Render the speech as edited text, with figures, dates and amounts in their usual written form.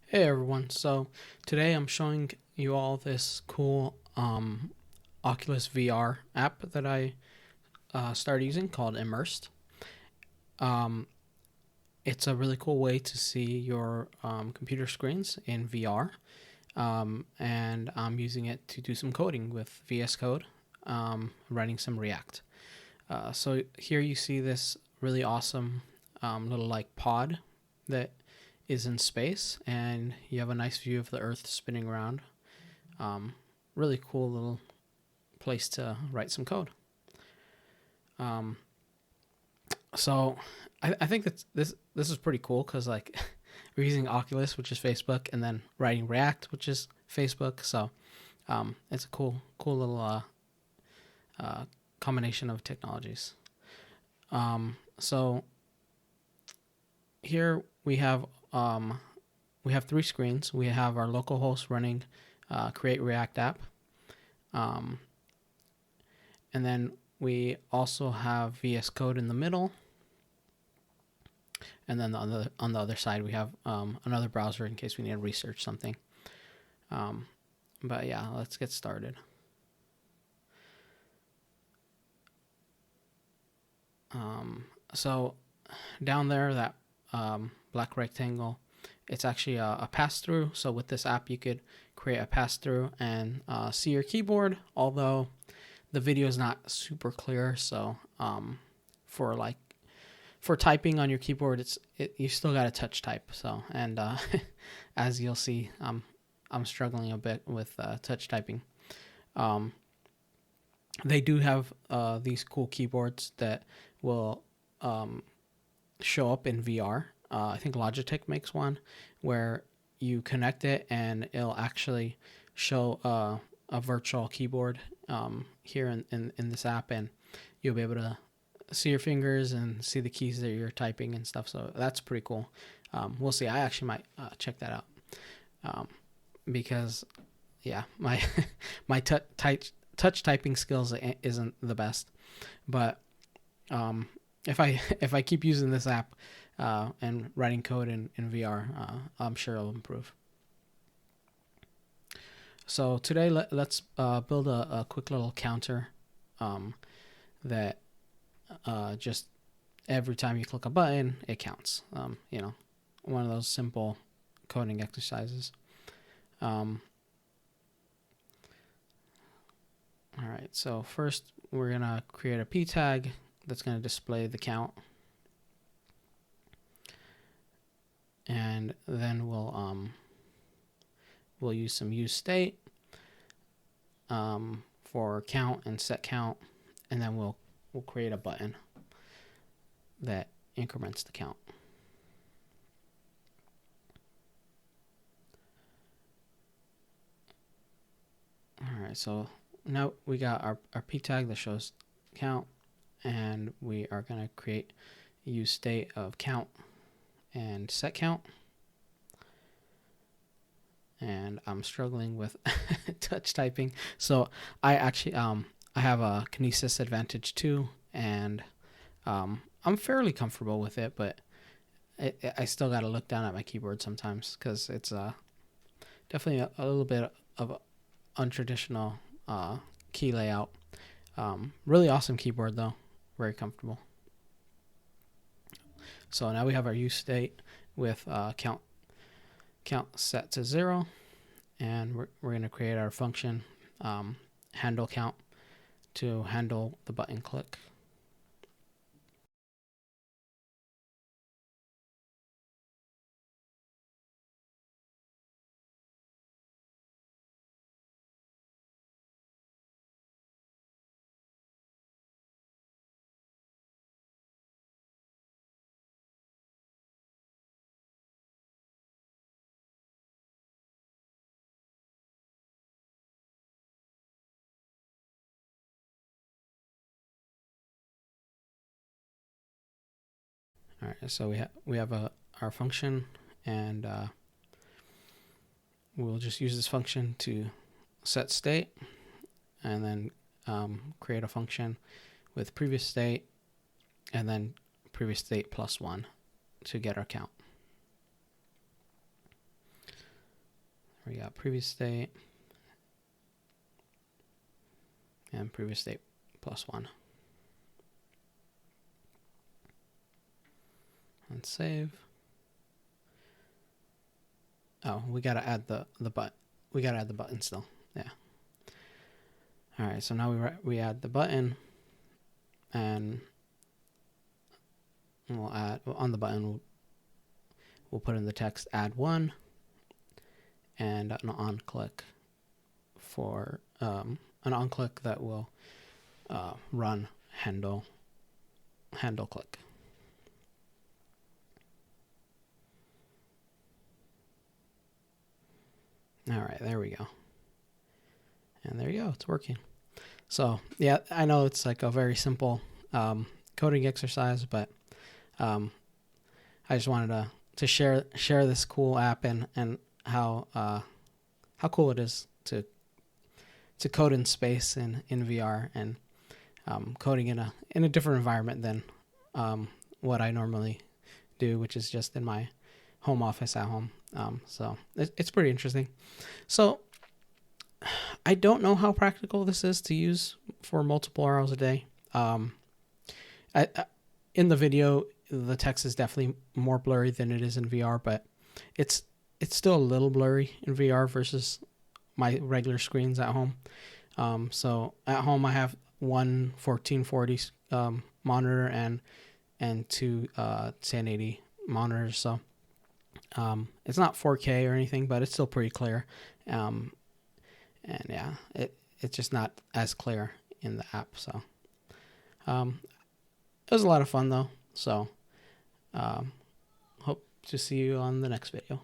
Hey everyone, so today I'm showing you all this cool Oculus VR app that I started using called Immersed. Um, it's a really cool way to see your computer screens in VR, and I'm using it to do some coding with VSCode, writing some React. So here you see this really awesome little like pod that is in space, and you have a nice view of the Earth spinning around. Um, Really cool little place to write some code. Um, so I think that this is pretty cool because like we're using Oculus, which is Facebook, and then writing React, which is Facebook. So it's a cool little uh, combination of technologies. So here we have three screens. We have our local host running Create React App. Um, and then we also have VS Code in the middle. And then on the other side, we have another browser in case we need to research something. But yeah, let's get started. So down there, that black rectangle, it's actually a pass-through. So with this app, you could create a pass-through and see your keyboard, although the video is not super clear. So for like for typing on your keyboard, you still got to touch type. So and as you'll see, I'm struggling a bit with touch typing. Um, they do have these cool keyboards that will show up in VR. I think Logitech makes one where you connect it and it'll actually show a virtual keyboard here in this app, and you'll be able to see your fingers and see the keys that you're typing and stuff. So that's pretty cool. We'll see. I actually might check that out because, yeah, my my touch typing skills isn't the best, but if I keep using this app and writing code in VR, I'm sure it'll improve. So today let's build a quick little counter that just every time you click a button, it counts. One of those simple coding exercises. Um, all right, so first we're gonna create a p tag that's gonna display the count, and then we'll use some use state for count and set count, and then we'll create a button that increments the count. All right, so now we got our p tag that shows count, and we are going to create a use state of count and set count. And I'm struggling with touch typing, so I actually I have a Kinesis Advantage 2, and I'm fairly comfortable with it, but I still got to look down at my keyboard sometimes because it's definitely a little bit of untraditional key layout. Really awesome keyboard though, very comfortable. So now we have our use state with count set to 0, and we're going to create our function handle count to handle the button click. All right, so we have our function, and we'll just use this function to set state, and then create a function with previous state, and then previous state plus 1 to get our count. We got previous state and previous state +1. And save. Oh, we gotta add the button. We gotta add the button still. Yeah. All right. So now we add the button, and we'll add on the button. We'll put in the text add 1, and an on click for an on click that will run handle click. All right, there we go. And there you go, it's working. So yeah, I know it's like a very simple coding exercise, but I just wanted to share this cool app and how cool it is to code in space in VR and coding in a different environment than what I normally do, which is just in my home office at home. So it's pretty interesting. So I don't know how practical this is to use for multiple hours a day. In the video, the text is definitely more blurry than it is in VR, but it's still a little blurry in VR versus my regular screens at home. So at home, I have one 1440 monitor and two 1080 monitors. So it's not 4K or anything, but it's still pretty clear. And yeah, it's just not as clear in the app. So it was a lot of fun though. So hope to see you on the next video.